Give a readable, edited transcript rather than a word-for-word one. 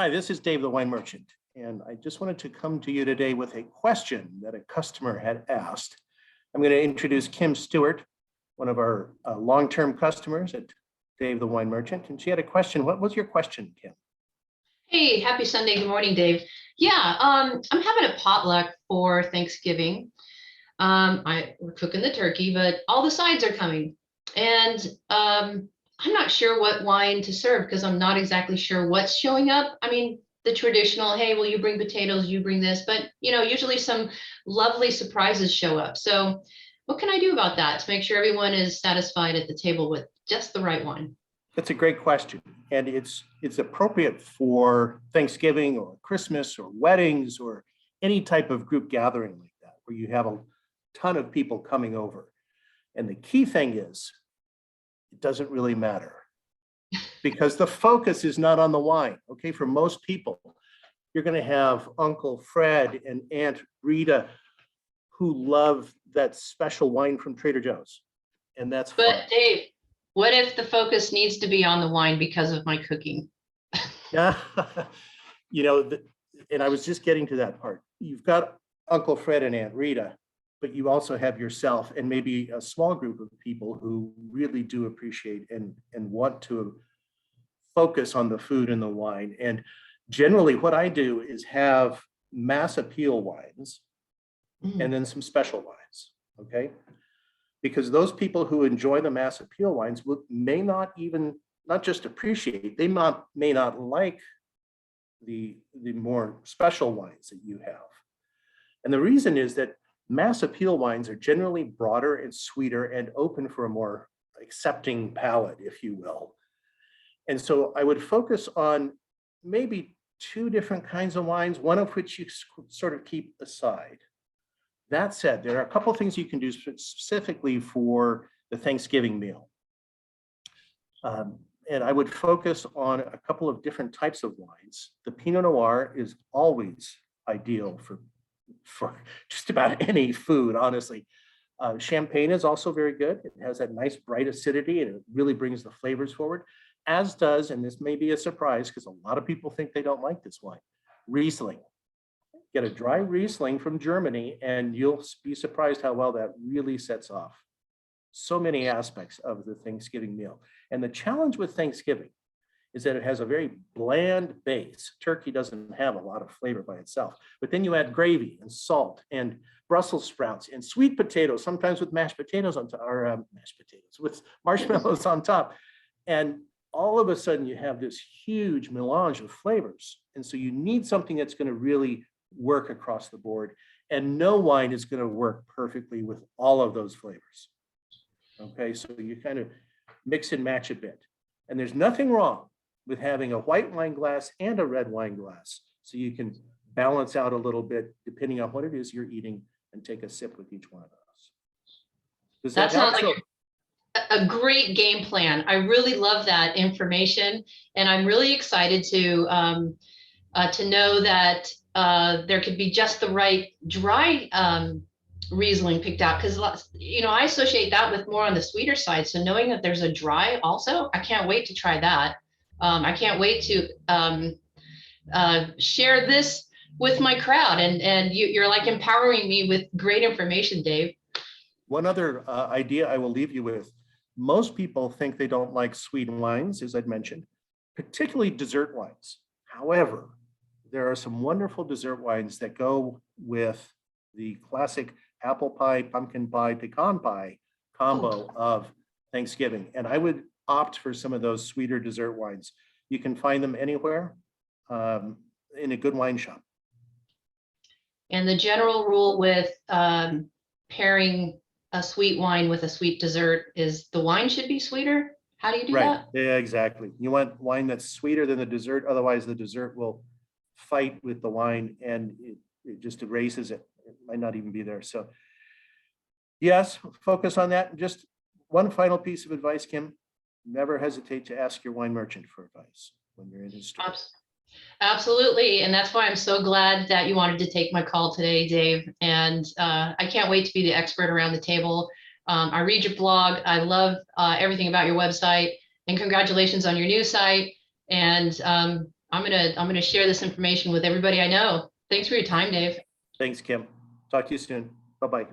Hi, this is Dave, the wine merchant, and I just wanted to come to you today with a question that a customer had asked. I'm going to introduce Kim Stewart, one of our long-term customers at Dave, the wine merchant, and she had a question. What was your question, Kim? Hey, happy Sunday. Good morning, Dave. Yeah, I'm having a potluck for Thanksgiving. We're cooking the turkey, but all the sides are coming. And I'm not sure what wine to serve because I'm not exactly sure what's showing up. I mean, the traditional, hey, will you bring potatoes, you bring this, but usually some lovely surprises show up. So what can I do about that to make sure everyone is satisfied at the table with just the right wine? That's a great question, and it's appropriate for Thanksgiving or Christmas or weddings or any type of group gathering like that, where you have a ton of people coming over. And the key thing is, it doesn't really matter because the focus is not on the wine. Okay, for most people, you're going to have Uncle Fred and Aunt Rita who love that special wine from Trader Joe's, and that's fine. But Dave, what if the focus needs to be on the wine because of my cooking? Yeah, and I was just getting to that part. You've got Uncle Fred and Aunt Rita, but you also have yourself and maybe a small group of people who really do appreciate and want to focus on the food and the wine. And generally what I do is have mass appeal wines and then some special wines, okay? Because those people who enjoy the mass appeal wines may not just appreciate, they may not like the more special wines that you have. And the reason is that mass appeal wines are generally broader and sweeter and open for a more accepting palate, if you will. And so I would focus on maybe two different kinds of wines, one of which you sort of keep aside. That said, there are a couple of things you can do specifically for the Thanksgiving meal. And I would focus on a couple of different types of wines. The Pinot Noir is always ideal for just about any food, honestly. Champagne is also very good. It has that nice bright acidity and it really brings the flavors forward, as does, and this may be a surprise because a lot of people think they don't like this wine, Riesling. Get a dry Riesling from Germany and you'll be surprised how well that really sets off so many aspects of the Thanksgiving meal. And the challenge with Thanksgiving is that it has a very bland base. Turkey doesn't have a lot of flavor by itself, but then you add gravy and salt and Brussels sprouts and sweet potatoes, sometimes with mashed potatoes on top, or mashed potatoes with marshmallows on top. And all of a sudden you have this huge melange of flavors. And so you need something that's going to really work across the board. And no wine is going to work perfectly with all of those flavors. Okay, so you kind of mix and match a bit. And there's nothing wrong with having a white wine glass and a red wine glass. So you can balance out a little bit depending on what it is you're eating and take a sip with each one of those. Does that sounds like a great game plan. I really love that information. And I'm really excited to know that there could be just the right dry Riesling picked out, because I associate that with more on the sweeter side. So knowing that there's a dry also, I can't wait to try that. I can't wait to share this with my crowd, and you're like empowering me with great information, Dave. One other idea I will leave you with. Most people think they don't like sweet wines, as I'd mentioned, particularly dessert wines. However, there are some wonderful dessert wines that go with the classic apple pie, pumpkin pie, pecan pie combo of Thanksgiving. And I would opt for some of those sweeter dessert wines. You can find them anywhere in a good wine shop. And the general rule with pairing a sweet wine with a sweet dessert is the wine should be sweeter. How do you do that? Yeah, exactly. You want wine that's sweeter than the dessert. Otherwise, the dessert will fight with the wine and it just erases it. It might not even be there. So yes, focus on that. Just one final piece of advice, Kim. Never hesitate to ask your wine merchant for advice when you're in his store. Absolutely. And that's why I'm so glad that you wanted to take my call today, Dave. And I can't wait to be the expert around the table. I read your blog. I love everything about your website, and congratulations on your new site. And I'm gonna share this information with everybody I know. Thanks for your time, Dave. Thanks, Kim. Talk to you soon. Bye-bye.